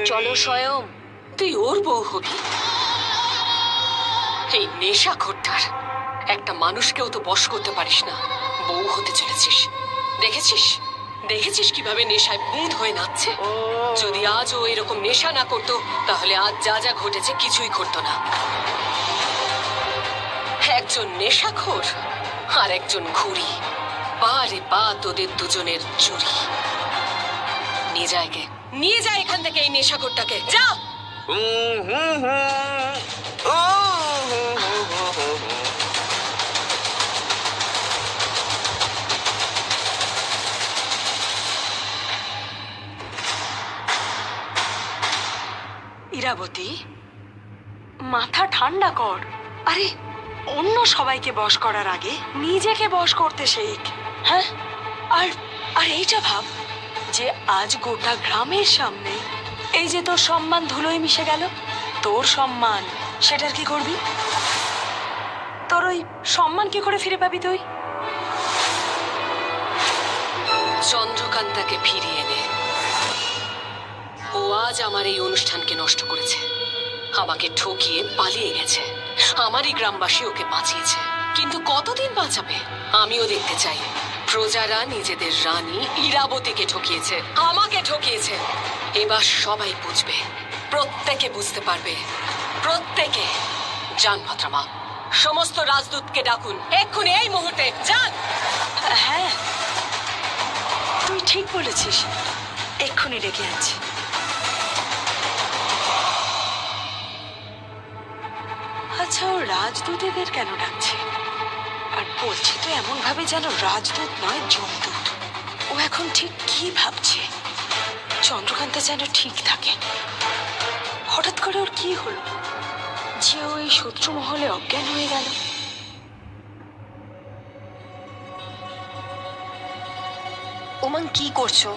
চলো স্বয়ং। তুই ওর বউ হবি? এই নেশাখোরটার একটা মানুষকেও তো বশ করতে পারিস না, বউ হতে চলেছিস। দেখেছিস দেখেছিস কিভাবে নেশায় বুঁদ হয়ে নাচছে? যদি আজ ও এরকম নেশা না করতো তাহলে আজ যা যা ঘটেছে কিছুই ঘটতো না। একজন নেশাখোর আর একজন ঘুরি, বারে বা তোদের দুজনের চুরি। নিয়ে যায় কে? নিয়ে যায় এখান থেকে এই নেশাখোরটাকে, যা। ইরাবতী, মাথা ঠান্ডা কর। আরে অন্য সবাইকে বশ করার আগে নিজেকে বশ করতে শেখ। হ্যাঁ, আর আর এইটা ভাব যে আজ গোটা গ্রামের সামনে এই যে তোর সম্মান ধুলোয় মিশে গেল, তোর সম্মান, সেটার কি করবি? তোর ওই সম্মান কি করে ফিরে পাবি তুই? চন্দ্রকান্তাকে ফিরিয়ে নে। ও আজ আমার এই অনুষ্ঠানকে নষ্ট করেছে, আমাকে ঠকিয়ে পালিয়ে গেছে। আমারই গ্রামবাসী ওকে বাঁচিয়েছে, কিন্তু কতদিন বাঁচাবে আমিও দেখতে চাই। প্রজারা নিজেদের রানী ইরাবতীকে ঠকিয়েছে, আমাকে ঠকিয়েছে। এবার সবাই বুঝবে, প্রত্যেকে বুঝতে পারবে, প্রত্যেকে। যান ভদ্রমা, সমস্ত রাজদূতকে ডাকুন এক্ষুনি, এই মুহূর্তে যান। হ্যাঁ, তুই ঠিক বলেছিস, এক্ষুনি ডেকে আনছি। আচ্ছা, ও রাজদূতেদের কেন ডাকছে? আর বলছে তো এমন ভাবে যেন রাজদূত নয়, যমদূত। ও এখন ঠিক কি ভাবছে? চন্দ্রকান্তা যেন ঠিক থাকে। হঠাৎ করে ওর কি হলো যে ও এই শত্রু মহলে অজ্ঞান হয়ে গেল? উমং, কি করছো?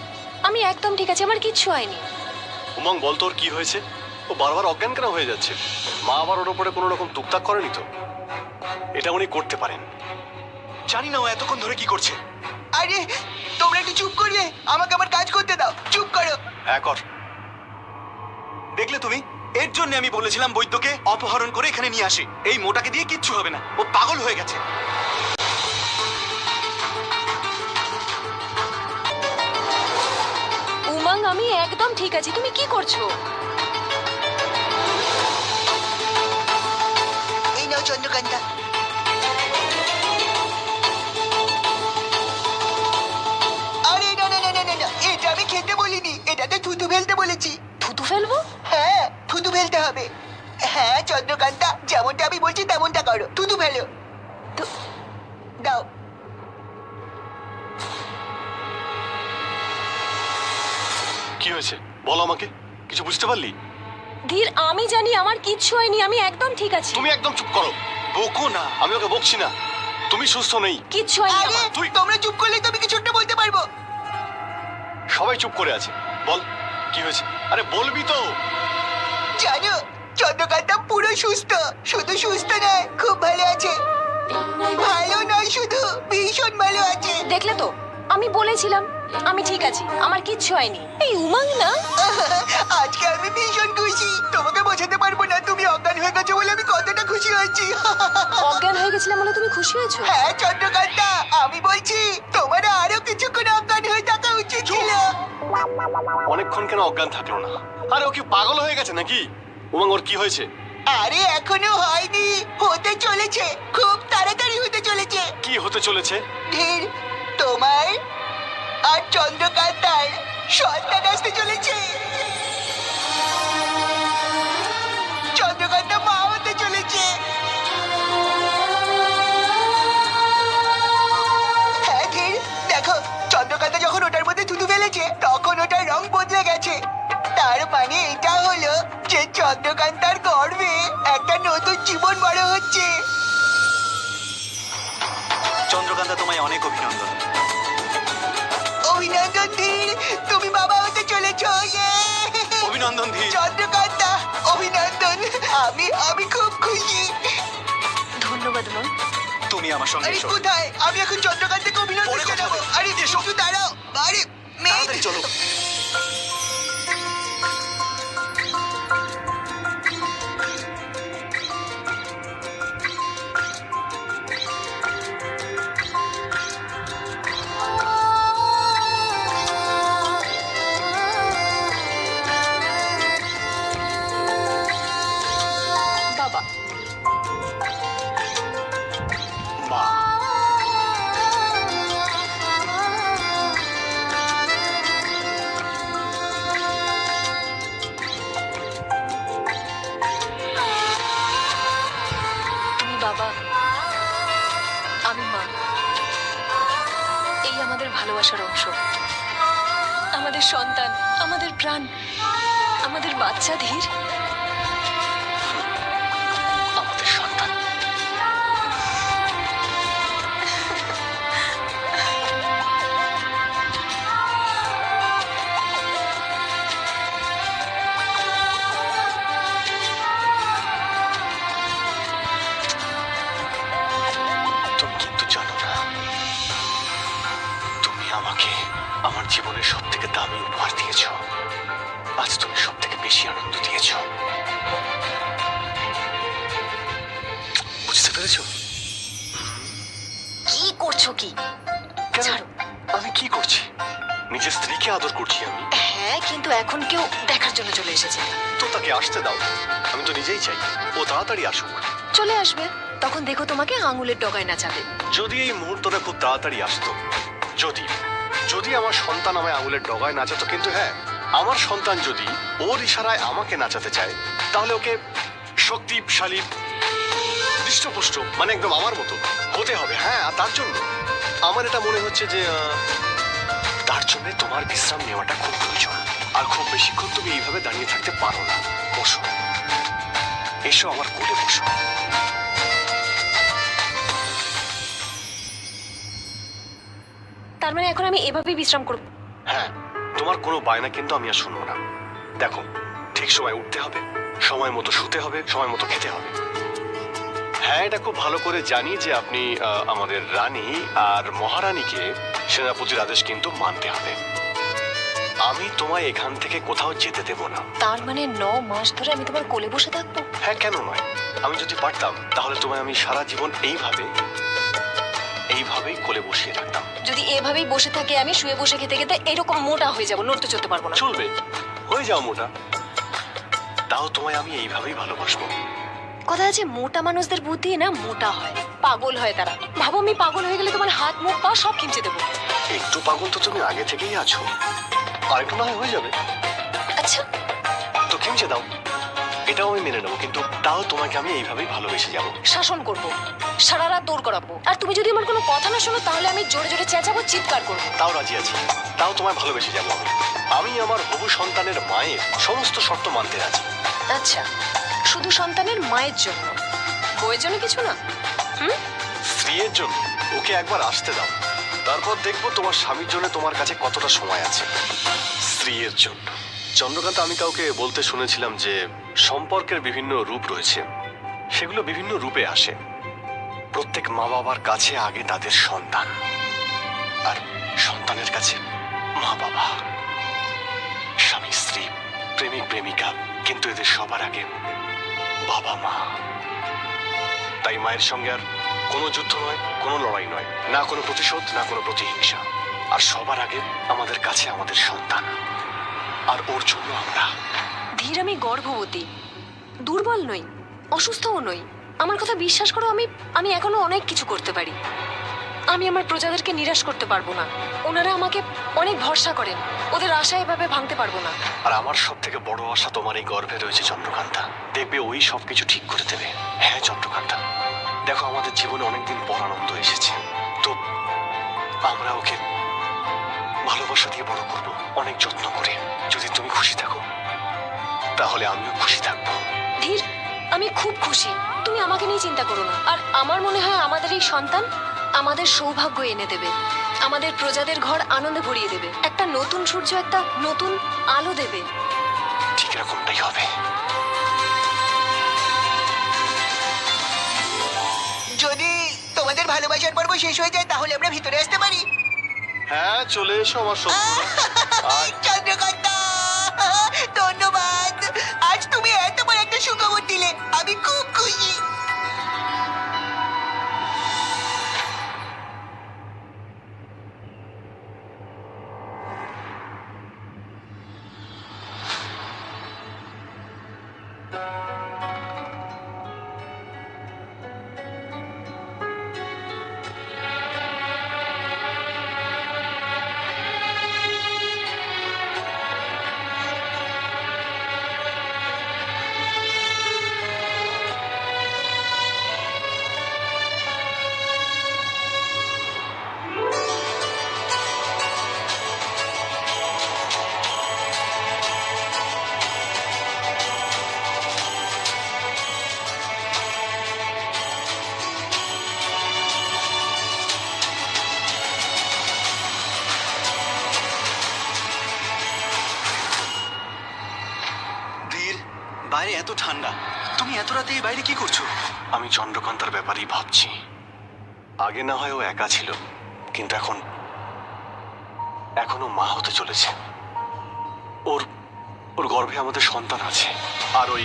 আমি একদম ঠিক আছি, আমার কিচ্ছু হয়নি। উমং, বল তোর কি হয়েছে? ও বারবার অজ্ঞান কেন হয়ে যাচ্ছে? মা আবার ওর উপরে কোনো রকম তুকতাক করেনি তো? এটা উনি করতে পারেন। জানি না ও এতক্ষণ ধরে কি করছে। আরে তোমরা একটু চুপ করবে, আমাকে আমার কাজ করতে দাও। চুপ করো। হ্যাঁ, কর। দেখলে তুমি, এর জন্য আমি বলেছিলাম বৈদ্যকে অপহরণ করে এখানে নিয়ে আসি। এই মোটাকে দিয়ে কিচ্ছু হবে না, ও পাগল হয়ে গেছে। উমং, আমি একদম ঠিক আছি, তুমি কি করছো? এই নাও চন্দ্রকান্তা। আরে না না না না না না, এটা আমি খেতে বলিনি, এটাতে থুতু ফেলতে বলেছি। থুতু ফেলবো? হ্যাঁ, থুতু ফেলতে হবে। হ্যাঁ চন্দ্রকান্তা, যেমনটা আমি বলছি তেমনটা করো, থুতু ফেলো। দাও। কি হয়েছে বল আমাকে, কিছু বুঝতে পারলি? ধীর, আমি জানি আমার কিচ্ছু হয়নি, আমি একদম ঠিক আছি। তুমি একদম চুপ করো, বকো না। আমি ওকে বকছি না, তুমি সুস্থ নেই। কিচ্ছু হয়নি আরে আমার। তোমরা চুপ করলে তো আমি কিছু একটা বলতে পারবো। সবাই চুপ করে আছে, বল কি হয়েছে? আরে বলবি তো। জানো, চন্দ্রকান্তা পুরো সুস্থ। শুধু সুস্থ নয়, খুব ভালো আছে। ভালো নয় শুধু, ভীষণ ভালো আছে। দেখলে তো, আমি বলেছিলাম আমি ঠিক আছি, আমার কিচ্ছু হয়নি। এই উমং না, আজকে আমি ভীষণ খুশি, তোমাকে বোঝাতে পারবো না। তুমি অজ্ঞান হয়ে গেছো বলে আমি কতটা খুশি হয়েছি। অজ্ঞান হয়ে গেছিলাম বলে তুমি খুশি হয়েছো? হ্যাঁ চন্দ্রকান্তা, আমি বলছি তোমার আরো কিছুক্ষণ অজ্ঞান হয়ে থাকা উচিত ছিল। অনেকক্ষণ কেন অজ্ঞান থাকলো না? আরে ও কি পাগল হয়ে গেছে নাকি? উমং, ওর কি হয়েছে? আরে এখনো হয়নি, হতে চলেছে, খুব তাড়াতাড়ি হতে চলেছে। কি হতে চলেছে? ধীর, তোমার আর চন্দ্রকান্তার সন্তান আসতে চলেছে। চন্দ্রকান্তা মা হতে চলেছে। হ্যাঁ ধীর, দেখো, চন্দ্রকান্তা যখন ওটার মধ্যে থুতু ফেলেছে তখন ওটার রং বদলে গেছে। তার মানে এটা হলো যে চন্দ্রকান্তার গর্ভে একটা নতুন জীবন বড় হচ্ছে। চন্দ্রকান্তা, তোমায় অনেক অভিনন্দন। অভিনন্দন ধীর, তুমি বাবা হতে চলেছ। অভিনন্দন ধীর। চন্দ্রকান্তা, অভিনন্দন। আমি খুব খুশি। ধন্যবাদ মা। তুমি আমার সঙ্গে আরে এসো। কোথায়? আমি এখন চন্দ্রকান্তাকে অভিনন্দন পরে কথা জানাবো। হবে। আরে এসো। একটু দাঁড়াও। আরে মেয়ে, তাড়াতাড়ি চলো। ভালোবাসার অংশ, আমাদের সন্তান, আমাদের প্রাণ, আমাদের বাচ্চা ধীর। আমাদের সন্তান। তুমি কিন্তু জানো না, তুমি আমাকে আমার জীবনের সব থেকে দামি উপহার দিয়েছ। আজ তুমি সব থেকে বেশি আনন্দ দিয়েছ। বুঝতে পেরেছো? কি করছো কি? কেন? ছাড়ো। আমি কি করছি? নিজের স্ত্রীকে আদর করছি আমি। হ্যাঁ, কিন্তু এখন কেউ দেখার জন্য চলে এসেছে। তো তাকে আসতে দাও। আমি তো নিজেই চাই ও তাড়াতাড়ি আসুক। চলে আসবে, তখন দেখো তোমাকে আঙুলের ডগায় নাচাবে। যদি এই মুহূর্তটা খুব তাড়াতাড়ি আসতো, যদি যদি আমার সন্তান আমায় আঙুলের ডগায় নাচাতো, কিন্তু হ্যাঁ, আমার সন্তান যদি ওর ইশারায় আমাকে নাচাতে চায়, তাহলে ওকে শক্তিশালী, হৃষ্টপুষ্ট, মানে একদম আমার মতো হতে হবে। হ্যাঁ, আর তার জন্য আমার এটা মনে হচ্ছে যে তার জন্য তোমার বিশ্রাম নেওয়াটা খুব প্রয়োজন। আর খুব বেশিক্ষণ তুমি এইভাবে দাঁড়িয়ে থাকতে পারো না। বসো, এসো আমার কোলে বসো। তার মানে এখন আমি এভাবেই বিশ্রাম করব? হ্যাঁ, তোমার কোনো বায়না কিন্তু আমি আর শুনবো না। দেখো, ঠিক সময় উঠতে হবে, সময় মতো শুতে হবে, সময় মতো খেতে হবে। হ্যাঁ, এটা খুব ভালো করে জানি যে আপনি আমাদের রানী আর মহারানীকে সেনাপতির আদেশ কিন্তু মানতে হবে। আমি তোমায় এখান থেকে কোথাও যেতে দেব না। তার মানে 9 মাস ধরে আমি তোমার কোলে বসে থাকবো? হ্যাঁ, কেন নয়? আমি যদি পারতাম তাহলে তোমায় আমি সারা জীবন এইভাবেই কোলে বসিয়ে রাখতাম। যদি এভাবেই বসে থাকে, আমি শুয়ে বসে খেতে খেতে এরকম মোটা হয়ে যাব, নড়তে চলতে পারবো না। চলবে, হয়ে যাও মোটা, তাও তোমায় আমি এইভাবেই ভালোবাসবো। কথা আছে, মোটা মানুষদের বুদ্ধি না মোটা হয়, পাগল হয় তারা। ভাবো, আমি পাগল হয়ে গেলে তোমার হাত মুখ পা সব খিঁচে দেবো। একটু পাগল তো তুমি আগে থেকেই আছো, আর একটু না হয় হয়ে যাবে। আচ্ছা, তো খিমচে দাও, এটাও আমি মেনে নেবো, কিন্তু তাও তোমাকে আমি এইভাবেই ভালোবেসে যাব। শাসন করব, সারা রাত দৌড় করাবো, আর তুমি যদি আমার কোনো কথা না শোনো তাহলে আমি জোরে জোরে চেঁচাবো, চিৎকার করবো। তাও রাজি আছি, তাও তোমায় ভালোবেসে যাব আমি। আমি আমার হবু সন্তানের মায়ের সমস্ত শর্ত মানতে রাজি। আচ্ছা, শুধু সন্তানের মায়ের জন্য, বউয়ের জন্য কিছু না? স্ত্রীর জন্য ওকে একবার আসতে দাও, তারপর দেখবো তোমার স্বামীর জন্য তোমার কাছে কতটা সময় আছে। স্ত্রীর জন্য চন্দ্রকান্ত, আমি কাউকে বলতে শুনেছিলাম যে সম্পর্কের বিভিন্ন রূপ রয়েছে, সেগুলো বিভিন্ন রূপে আসে। প্রত্যেক মা বাবার কাছে আগে তাদের সন্তান, আর সন্তানের কাছে মা বাবা, স্বামী স্ত্রী, প্রেমিক প্রেমিকা, কিন্তু এদের সবার আগে বাবা মা। তাই মায়ের সঙ্গে আর কোনো যুদ্ধ নয়, কোনো লড়াই নয়, না কোনো প্রতিশোধ, না কোনো প্রতিহিংসা। আর সবার আগে আমাদের কাছে আমাদের সন্তান, আর ওর জন্য আমরা। ধীর, আমি গর্ভবতী, দুর্বল নই, অসুস্থও নই। আমার কথা বিশ্বাস করো, আমি এখনো অনেক কিছু করতে পারি। আমি আমার প্রজাদেরকে নিরাশ করতে পারবো না। ওনারা আমাকে অনেক ভরসা করেন, ওদের আশা এভাবে ভাঙতে পারবো না। আর আমার সব থেকে বড় আশা তোমার এই গর্ভে রয়েছে চন্দ্রকান্তা। দেখবে ওই সবকিছু ঠিক করে দেবে। হ্যাঁ চন্দ্রকান্তা, দেখো আমাদের জীবনে অনেকদিন পর আনন্দ এসেছে, তো আমরা ওকে ভালোবাসা দিয়ে বড় করব, অনেক যত্ন করে। যদি তুমি খুশি থাকো তাহলে আমিও খুশি থাকবো। ধীর, আমি খুব খুশি, তুমি আমাকে নিয়ে চিন্তা করো না। আর আমার মনে হয় আমাদের এই সন্তান আমাদের সৌভাগ্য এনে দেবে, আমাদের প্রজাদের ঘর আনন্দে ভরিয়ে দেবে, একটা নতুন সূর্য, একটা নতুন আলো দেবে। ঠিক এরকমটাই হবে। যদি তোমাদের ভালোবাসার পর্ব শেষ হয়ে যায় তাহলে আমরা ভিতরে আসতে পারি। হ্যাঁ, চলে এসো আমার শত্রুরা। আয়। চন্দ্রকান্তা, ধন্যবাদ, আজ তুমি এত বড় একটা সুখবর দিলে, আমি খুব খুশি। বাইরে এত ঠান্ডা, তুমি এত রাতে এই বাইরে কি করছো? আমি চন্দ্রকান্তার ব্যাপারেই ভাবছি। আগে না হয় ও একা ছিল, কিন্তু এখনো মা হতে চলেছে। ওর ওর গর্ভে আমাদের সন্তান আছে, আর ওই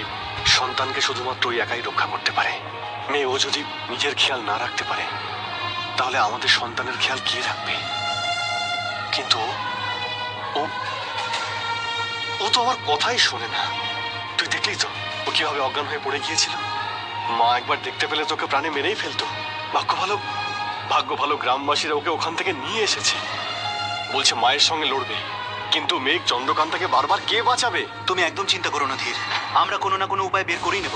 সন্তানকে শুধুমাত্র ওই একাই রক্ষা করতে পারে। মেয়ে, ও যদি নিজের খেয়াল না রাখতে পারে তাহলে আমাদের সন্তানের খেয়াল কে রাখবে? কিন্তু ও ও তো আমার কথাই শোনে না। তুই দেখলি তো ও কিভাবে অজ্ঞান হয়ে পড়ে গিয়েছিল। মা একবার দেখতে পেলে তোকে প্রাণে মেরেই ফেলতো। ভাগ্য ভালো গ্রামবাসীরা ওকে ওখান থেকে নিয়ে এসেছে। বলছে মায়ের সঙ্গে লড়বে, কিন্তু মেঘ চন্দ্রকান্তাকে বারবার কে বাঁচাবে? তুমি একদম চিন্তা করো না ধীর, আমরা কোনো না কোনো উপায় বের করেই নেব।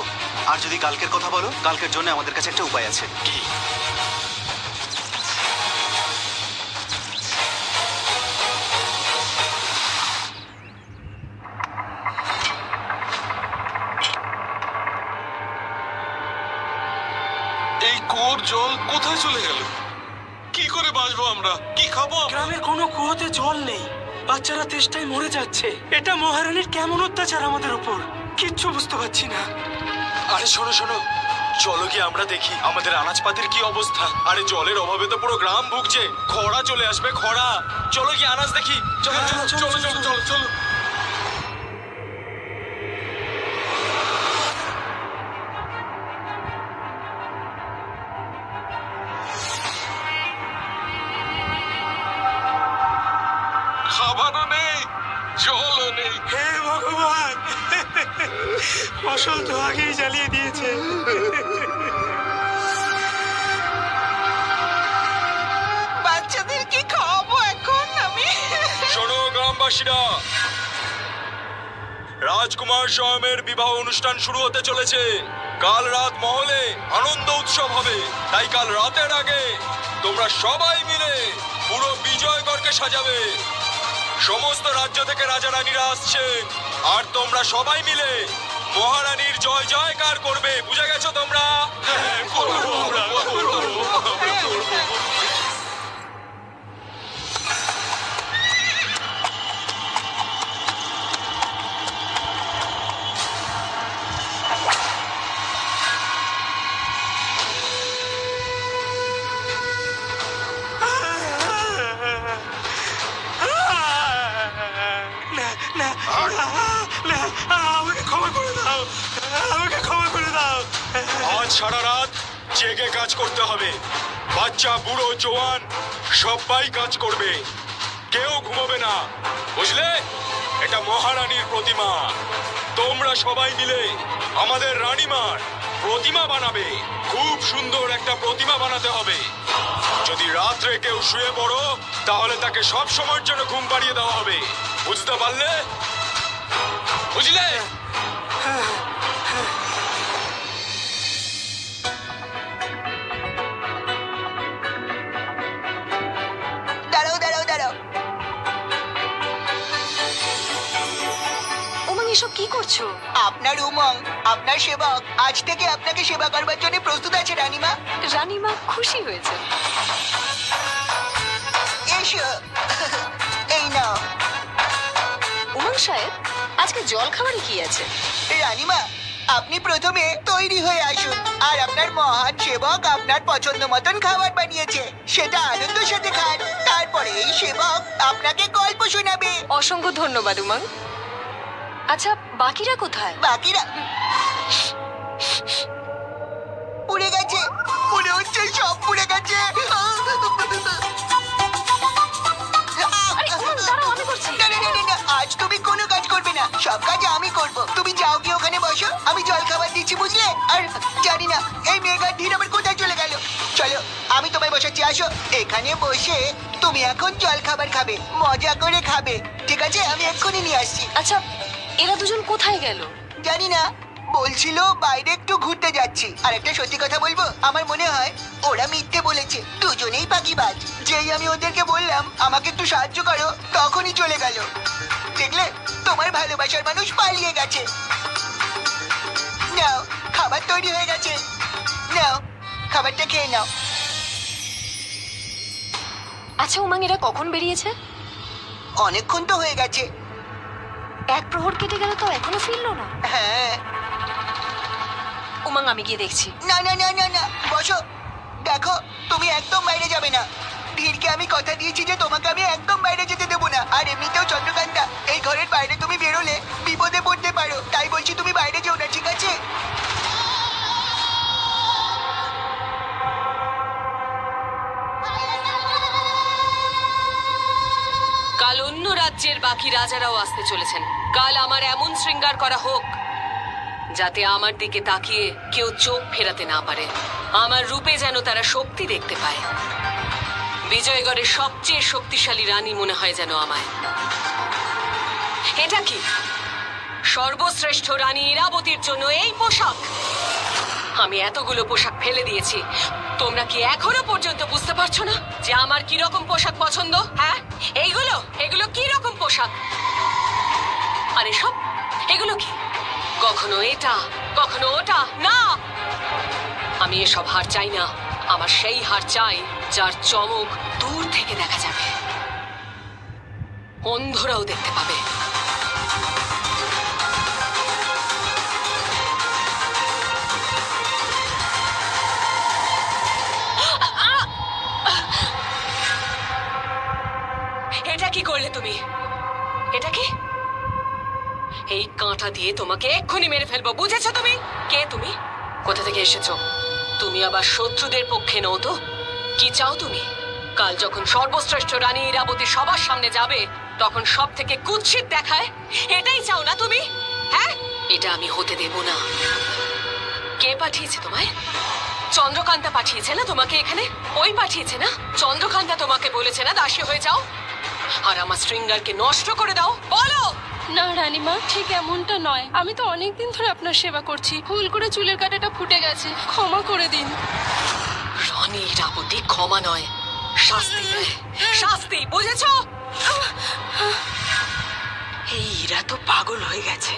আর যদি কালকের কথা বলো, কালকের জন্য আমাদের কাছে একটা উপায় আছে। কি? এই কুয়োর জল কোথায় চলে গেল? কি করে বাঁচবো আমরা? কি খাবো আমরা? গ্রামের কোনো কুয়োতে জল নেই, বাচ্চারা তেষ্টায় মরে যাচ্ছে। এটা মহারানীর কেমন অত্যাচার আমাদের উপর, কিচ্ছু বুঝতে পারছি না। আরে শোনো শোনো, চলো গিয়ে আমরা দেখি আমাদের আনাজপাতির কি অবস্থা। আরে জলের অভাবে তো পুরো গ্রাম ভুগছে, খরা চলে আসবে, খরা। চলো গিয়ে আনাজ দেখি, চলো চলো চলো চলো চলো চলো। খাবারও নেই, জলও নেই। হে ভগবান, ফসল তো আগেই জ্বালিয়ে দিয়েছে। বাচ্চাদের কি খাওয়াবো এখন আমি? শোনো গ্রামবাসীরা, রাজকুমার স্বয়মের বিবাহ অনুষ্ঠান শুরু হতে চলেছে। কাল রাত মহলে আনন্দ উৎসব হবে, তাই কাল রাতের আগে তোমরা সবাই মিলে পুরো বিজয়গড়কে সাজাবে। সমস্ত রাজ্য থেকে রাজা রানীরা আসছেন, আর তোমরা সবাই মিলে মহারানীর জয় জয়কার করবে। বুঝে গেছো তোমরা? হ্যাঁ, করবো আমরা, করবো, আমরা করবো। না না না, আমাকে ক্ষমা করে দাও, আমাকে ক্ষমা করে দাও। আজ সারা রাত জেগে কাজ করতে হবে। বাচ্চা, বুড়ো, জওয়ান সবাই কাজ করবে, কেউ ঘুমোবে না, বুঝলে? এটা মহারানীর প্রতিমা। তোমরা সবাই মিলে আমাদের রানীমার প্রতিমা বানাবে। খুব সুন্দর একটা প্রতিমা বানাতে হবে। যদি রাত্রে কেউ শুয়ে পড়ো তাহলে তাকে সব সময়ের জন্য ঘুম পাড়িয়ে দেওয়া হবে। বুঝতে পারলে? বুঝলে? দাঁড়াও দাঁড়াও দাঁড়াও, উমং, এসব কি করছো? আপনার উমং, আপনার সেবক আজ থেকে আপনাকে সেবা করবার জন্য প্রস্তুত আছে রানীমা। রানীমা খুশি হয়েছে। এসো, এই নাও। উমং সাহেব, আজকে জল খাবারে কি আছে? রানীমা, আপনি প্রথমে তৈরি হয়ে আসুন, আর আপনার মহান সেবক আপনার পছন্দ মতন খাবার বানিয়েছে, সেটা আনন্দের সাথে খান। তারপরে এই সেবক আপনাকে গল্প শোনাবে। অসংখ্য ধন্যবাদ উমং। আচ্ছা, বাকিরা কোথায়? বাকিরা পুড়ে গেছে, মনে হচ্ছে সব পুড়ে গেছে। আরে উমং, দাঁড়াও, আমি করছি। না, না, না, না, না, আজ তুমি কোনো কাজ করবে না, সব কাজ আমি করব। তুমি যাও কি ওখানে বসো, আমি জল খাবার দিচ্ছি, বুঝলে? আর জানি না এই মেঘার ঢির আবার কোথায় চলে গেল। চলো, আমি তোমায় বসাচ্ছি, আসো। এখানে বসে তুমি এখন জল খাবার খাবে, মজা করে খাবে, ঠিক আছে? আমি এক্ষুনি নিয়ে আসছি। আচ্ছা, এরা দুজন কোথায় গেল? জানি না, বলছিল বাইরে একটু ঘুরতে যাচ্ছি। আর একটা সত্যি কথা বলবো, আমার মনে হয় ওরা মিথ্যে বলেছে, দুজনেই ফাঁকিবাজ। যেই আমি ওদেরকে বললাম আমাকে একটু সাহায্য করো, তখনই চলে গেল। দেখলে, তোমার ভালোবাসার মানুষ পালিয়ে গেছে। নাও, খাবার তৈরি হয়ে গেছে, নাও, খাবারটা খেয়ে নাও। আচ্ছা উমং, এরা কখন বেরিয়েছে? অনেকক্ষণ তো হয়ে গেছে। এক প্রহর কেটে গেল তো এখনো ফিরলো না। হ্যাঁ, উমাং আমি গিয়ে দেখছি। না না না না না, বসো। দেখো, তুমি একদম বাইরে যাবে না। ধীরকে আমি কথা দিয়েছি যে তোমাকে আমি একদম বাইরে যেতে দেবো না। আর এমনিতেও চন্দ্রকান্তা, এই ঘরের বাইরে তুমি বেরোলে বিপদে পড়তে পারো। তাই বলছি তুমি বাইরে যেও না, ঠিক আছে? কাল অন্য রাজ্যের বাকি রাজারাও আসতে চলেছেন। কাল আমার এমন শৃঙ্গার করা হোক যাতে আমার দিকে তাকিয়ে কেউ চোখ ফেরাতে না পারে। আমার রূপে যেন তারা শক্তি দেখতে পায়। বিজয়গড়ের সবচেয়ে শক্তিশালী রানী মনে হয় যেন আমায়। এটা কি সর্বশ্রেষ্ঠ রানী ইরাবতীর জন্য এই পোশাক? আমি এতগুলো পোশাক ফেলে দিয়েছি, তোমরা কি এখনো পর্যন্ত বুঝতে পারছো না যে আমার কি রকম পোশাক পছন্দ? হ্যাঁ, এগুলো কি রকম পোশাক? আরে সব এগুলো কি? কখনো এটা, কখনো ওটা। না, আমি এসব হার চাই না। আমার সেই হার চাই যার চমক দূর থেকে দেখা যাবে, অন্ধরাও দেখতে পাবে। এটা কি করলে তুমি? এটা কি? এই কাঁটা দিয়ে তোমাকে এক্ষুনি মেরে ফেলবো, বুঝেছো তুমি? কে তুমি? কোথা থেকে এসেছো? তুমি আবার শত্রুদের পক্ষে নও তো? কি চাও তুমি? কাল যখন সর্বশ্রেষ্ঠ রানী ইরাবতী সবার সামনে যাবে তখন সব থেকে কুৎসিত দেখায়, এটাই চাও না তুমি? হ্যাঁ, এটা আমি হতে দেব না। কে পাঠিয়েছে তোমায়? চন্দ্রকান্তা পাঠিয়েছে না তোমাকে এখানে? ওই পাঠিয়েছে না? চন্দ্রকান্তা তোমাকে বলেছে না দাসী হয়ে যাও আর আমার শৃঙ্গারকে নষ্ট করে দাও? বলো। না রানীমা, ঠিক এমনটা নয়। আমি তো অনেকদিন ধরে আপনার সেবা করছি। ভুল করে চুলের কাঁটাটা ফুটে গেছে, ক্ষমা করে দিন। রানী ইরাবতী ক্ষমা নয়, শাস্তি দেয়। শাস্তি, বুঝেছো? এই ইরা তো পাগল হয়ে গেছে।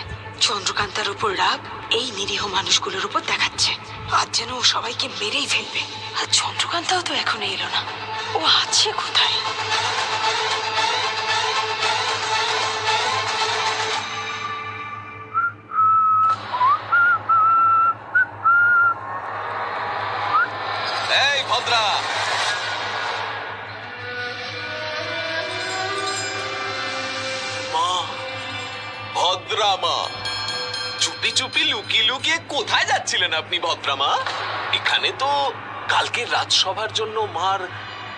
চন্দ্রকান্তার উপর রাগ এই নিরীহ মানুষগুলোর উপর দেখাচ্ছে। আজ যেন ও সবাইকে মেরেই ফেলবে। আর চন্দ্রকান্তাও তো এখনো এলো না। ও আছে কোথায়? এই ভদ্রা, মা, ভদ্রা মা, চুপি চুপি লুকিয়ে লুকিয়ে কোথায় যাচ্ছিলেন আপনি ভদ্রা মা? এখানে তো কালকের রাজসভার জন্য মার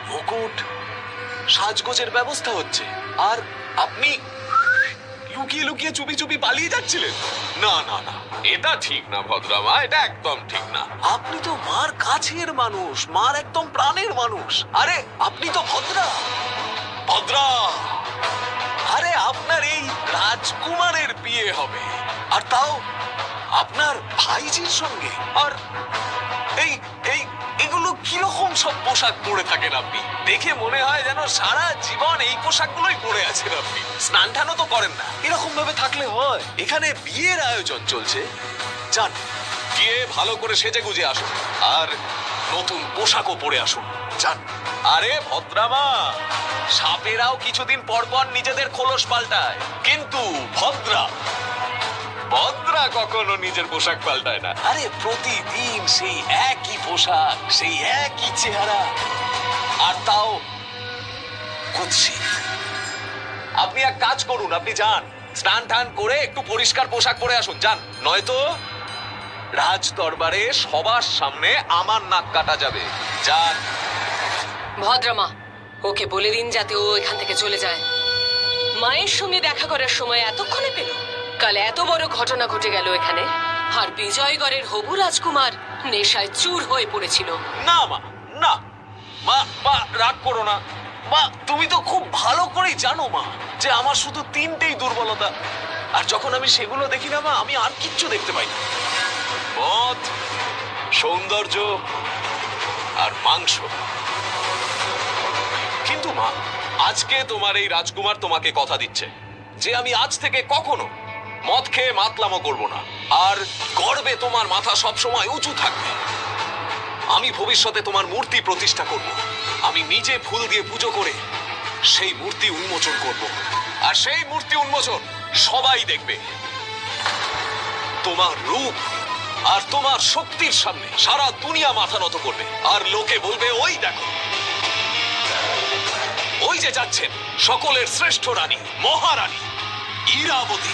মুকুট সাজগোজের ব্যবস্থা হচ্ছে, আর আপনি লুকিয়ে লুকিয়ে চুপি চুপি পালিয়ে যাচ্ছিলেন। না না না, এটা ঠিক না ভদ্রা মা, এটা একদম ঠিক না। আপনি তো মার কাছের মানুষ, মার একদম প্রাণের মানুষ। আরে আপনি তো ভদ্রা। ভদ্রা, আরে আপনার এই রাজকুমারের বিয়ে হবে, আর তাও আপনার ভাইজির সঙ্গে। আর এই এই এগুলো কিরকম সব পোশাক পরে থাকেন আপনি? দেখে মনে হয় যেন সারা জীবন এই পোশাকগুলোই পরে আছেন আপনি। স্নান টানও তো করেন না। এরকম ভাবে থাকলে হয়? এখানে বিয়ের আয়োজন চলছে, যান গিয়ে ভালো করে সেজে গুজে আসুন আর নতুন পোশাকও পরে আসুন, যান। আরে ভদ্রামা, সাপেরাও কিছুদিন পর পর নিজেদের খোলস পাল্টায়, কিন্তু ভদ্রা ভদ্রা কখনো নিজের পোশাক পাল্টায় না। আরে প্রতিদিন সেই একই পোশাক, সেই একই চেহারা, আর তাও কুৎসিত। আপনি এক কাজ করুন, আপনি যান, স্নান টান করে একটু পরিষ্কার পোশাক পরে আসুন, যান। নয়তো রাজ দরবারে সবার সামনে আমার নাক কাটা যাবে, যান। ভদ্রমা, ওকে বলে দিন যাতে ও এখান থেকে চলে যায়। মায়ের সঙ্গে দেখা করার সময় এতক্ষণে পেল? কাল এত বড় ঘটনা ঘটে গেল এখানে, আর বিজয়গড়ের হবু রাজকুমার নেশায় চুর হয়ে পড়েছিল। না মা, না মা, মা রাগ করো না মা। তুমি তো খুব ভালো করেই জানো মা যে আমার শুধু তিনটেই দুর্বলতা, আর যখন আমি সেগুলো দেখি না মা, আমি আর কিচ্ছু দেখতে পাই না। মদ, সৌন্দর্য আর মাংস। কিন্তু মা, আজকে তোমার এই রাজকুমার তোমাকে কথা দিচ্ছে যে আমি আজ থেকে কখনো মদ খেয়ে মাতলামো করবো না, আর গর্বে তোমার মাথা সব সময় উঁচু থাকবে। আমি ভবিষ্যতে তোমার মূর্তি প্রতিষ্ঠা করব, আমি নিজে ফুল দিয়ে পুজো করে সেই মূর্তি উন্মোচন করব, আর সেই মূর্তি উন্মোচন সবাই দেখবে। তোমার রূপ আর তোমার শক্তির সামনে সারা দুনিয়া মাথা নত করবে, আর লোকে বলবে ওই দেখো, ওই যে যাচ্ছেন সকলের শ্রেষ্ঠ রানী, মহারানী ইরাবতী।